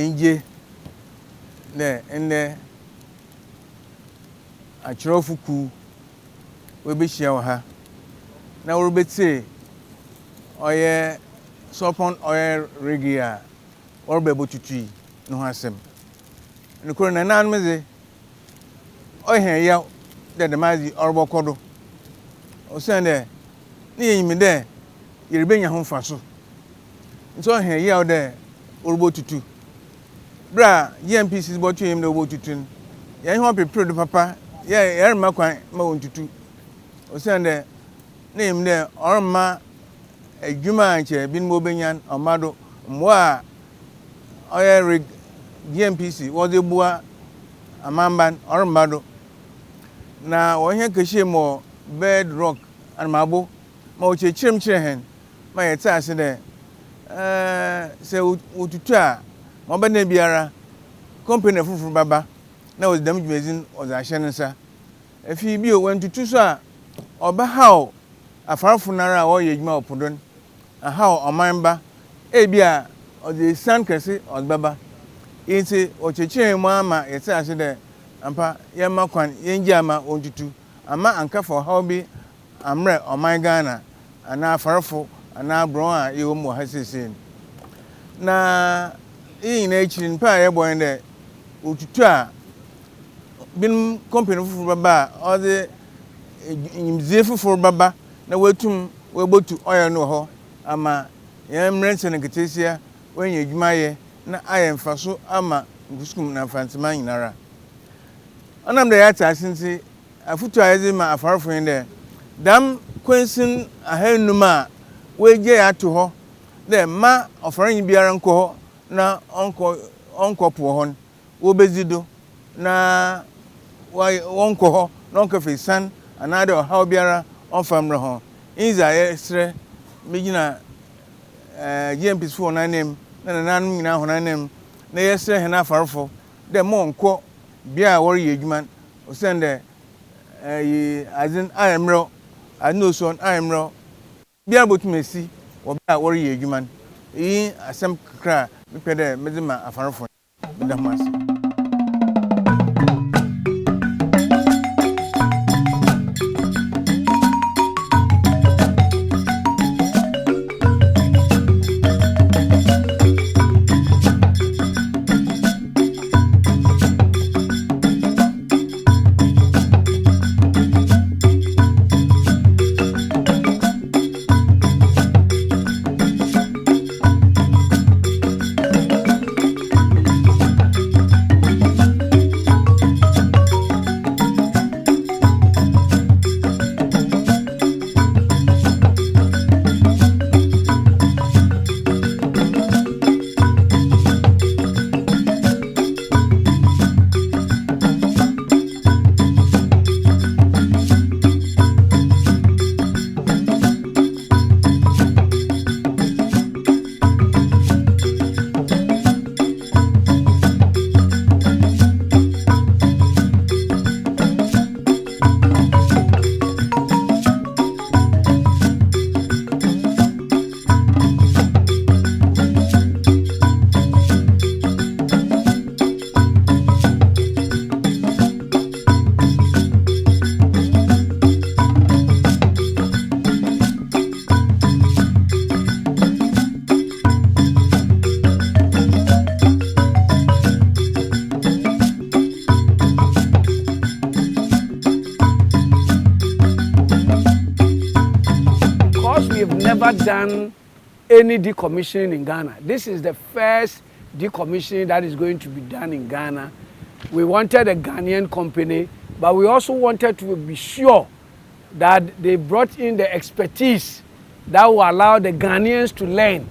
inje ne enne achrofuku we be hia wo ha na wo beti oye Saltpong oil rig a wo be botutui no ho asem ne koro na nan meze ohe ya de mazi orbokodo o se ne ne yimi de yerebe nya ho mfaso nso he ya de orbotutu bra GMPC botu yim de orbotutu ya ho prepare de papa ya yerma kwan ma wontutu o se ne ne yim de orma adwuma anche bin mo benyan omado mwo a oil rig GMPC wo de bua amamban ormado na wohye kehye mo bedrock anmabo ma o chechirem chire hen ma yeta ase de se ututu a mo ba na biara company fufuru baba na o dam dwumezin o za hye nsa afi bi o wantutu so a oba hawo afarafo nara wo ye dwuma opodon a hawo omanba e bia o de san kese o baba inti o chechirem mo ama yeta ase de ampa yema kwan yenji ama ontutu ama anka for how be amre oman Ghana ana afarfo ana bron a ye wo ha sesen na yin na echirin pa ye boy de otutu a bin company fufu baba o de nyimzie fufu baba na wetum webotu oil no ho ama ye mrense ne ketesia wenye adwuma ye na aye mfaso ama nguskum na fantima nyinara anam da ya ta sinti afutu ayezi ma afarfo yin dam kwensin ahanuma weje ya to ho de ma ofaran biara nko ho na onko po ho wo bezido na wonko ho na onko fesan anade o ha biara onfamre ho inza yesre megina GMPs for na name na nanum nyina ho na name na yesre he na afarfo de mo nko bia wori yedwuma o sende azin ayemro anoson ayemro bia botumesi wo bia wori yedwuma yi asem kra mepede medima afarfo ndamas. Never done any decommissioning in Ghana. This is the first decommissioning that is going to be done in Ghana. We wanted a Ghanaian company, but we also wanted to be sure that they brought in the expertise that will allow the Ghanaians to learn,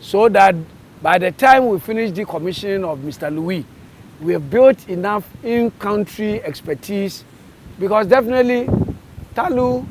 so that by the time we finish decommissioning of Mr. Louie, we have built enough in-country expertise, because definitely Talu,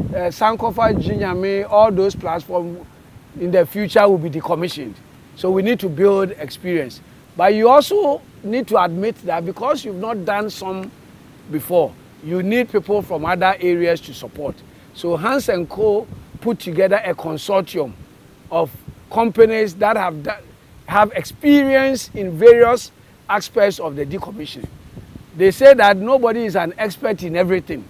Sankofa, Jinyame, all those platforms in the future will be decommissioned. So we need to build experience. But you also need to admit that because you've not done some before, you need people from other areas to support. So Hans & Co. put together a consortium of companies that have have experience in various aspects of the decommissioning. They say that nobody is an expert in everything.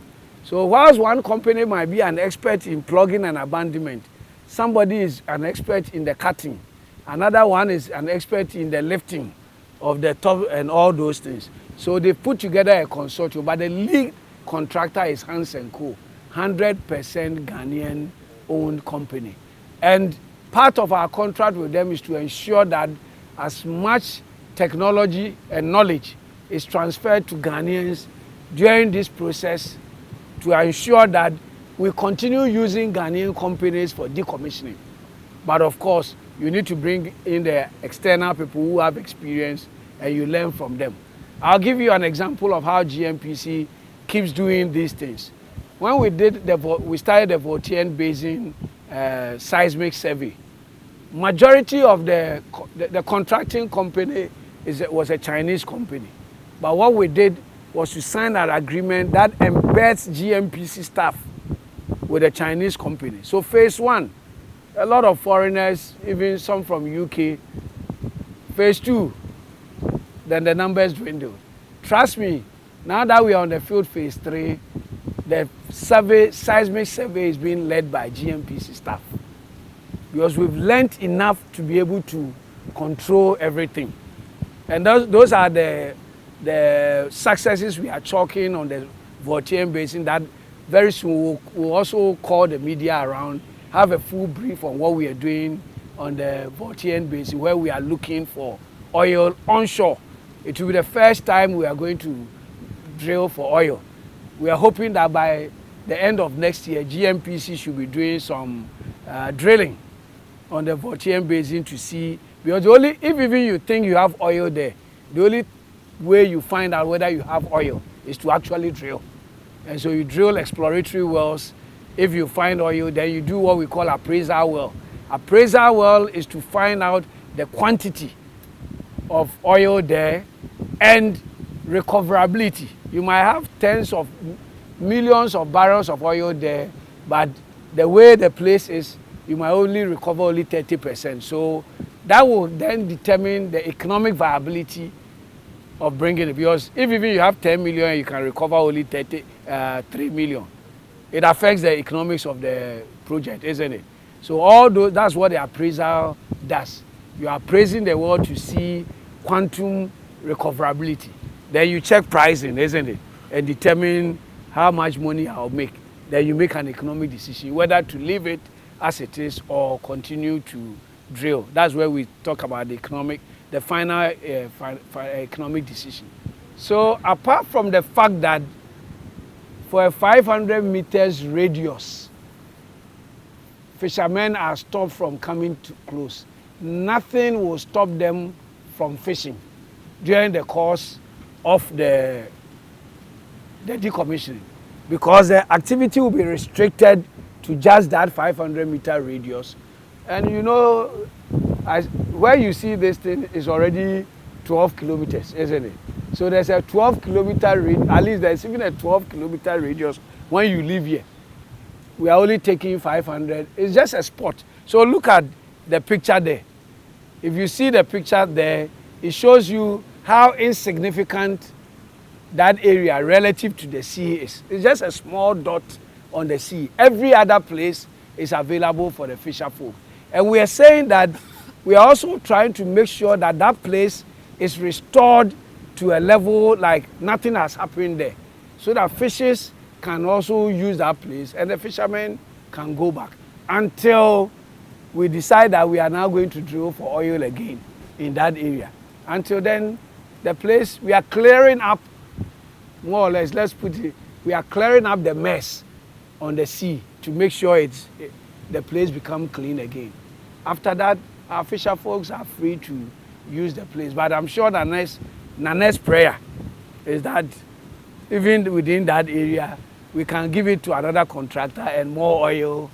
So whilst one company might be an expert in plugging and abandonment, somebody is an expert in the cutting. Another one is an expert in the lifting of the top and all those things. So they put together a consortium, but the lead contractor is Hans & Co, 100% Ghanaian owned company. And part of our contract with them is to ensure that as much technology and knowledge is transferred to Ghanaians during this process to ensure that we continue using Ghanaian companies for decommissioning. But of course, you need to bring in the external people who have experience and you learn from them. I'll give you an example of how GMPC keeps doing these things. When we started the Vautian Basin seismic survey, majority of the contracting company was a Chinese company. But what we did was to sign an agreement that embeds GMPC staff with a Chinese company. So phase one, a lot of foreigners, even some from UK. Phase two, then the numbers dwindled. Trust me, now that we are on the field phase three, the seismic survey is being led by GMPC staff. Because we've learned enough to be able to control everything. And those are the successes we are chalking on the Vautian Basin that very soon we'll also call the media around, have a full brief on what we are doing on the Vautian Basin, where we are looking for oil onshore. It will be the first time we are going to drill for oil. We are hoping that by the end of next year, GMPC should be doing some drilling on the Vautian Basin to see, because if even you think you have oil there, the only way you find out whether you have oil is to actually drill. And so you drill exploratory wells. If you find oil, then you do what we call appraisal well. Appraisal well is to find out the quantity of oil there and recoverability. You might have tens of millions of barrels of oil there, but the way the place is, you might only recover only 30%. So that will then determine the economic viability of bringing it. Because if even you have 10 million, you can recover only 3 million. It affects the economics of the project, isn't it? So all those, that's what the appraisal does. You are appraising the well to see quantum recoverability. Then you check pricing, isn't it? And determine how much money I'll make. Then you make an economic decision whether to leave it as it is or continue to drill. That's where we talk about the final economic decision. So apart from the fact that for a 500 meters radius, fishermen are stopped from coming too close. Nothing will stop them from fishing during the course of the decommissioning, because the activity will be restricted to just that 500-meter radius. And you know, where you see this thing is already 12 kilometers, isn't it? So there's a 12-kilometer radius, at least there's even a 12-kilometer radius when you live here. We are only taking 500. It's just a spot. So look at the picture there. If you see the picture there, it shows you how insignificant that area relative to the sea is. It's just a small dot on the sea. Every other place is available for the fisherfolk. And we are saying that we are also trying to make sure that that place is restored to a level like nothing has happened there, so that fishes can also use that place and the fishermen can go back until we decide that we are now going to drill for oil again in that area. Until then, the place, we are clearing up, more or less, let's put it, we are clearing up the mess on the sea to make sure the place become clean again. After that, our fisher folks are free to use the place. But I'm sure the next prayer is that even within that area, we can give it to another contractor and more oil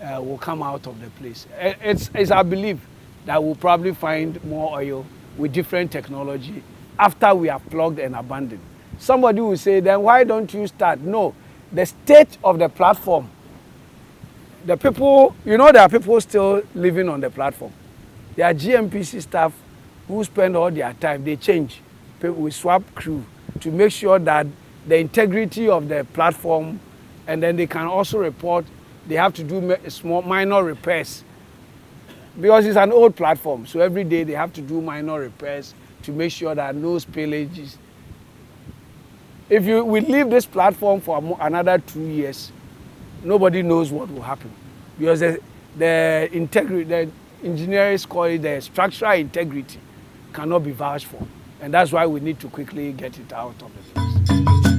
will come out of the place. It's our belief that we'll probably find more oil with different technology after we have plugged and abandoned. Somebody will say, then why don't you start? No, the state of the platform, the people, you know, there are people still living on the platform. There are GMPC staff who spend all their time, they change. We swap crew to make sure that the integrity of the platform, and then they can also report, they have to do small minor repairs. Because it's an old platform, so every day they have to do minor repairs to make sure that no spillages. If we leave this platform for another 2 years, nobody knows what will happen. Because the integrity, the engineers call it the structural integrity, cannot be vouched for. And that's why we need to quickly get it out of the place.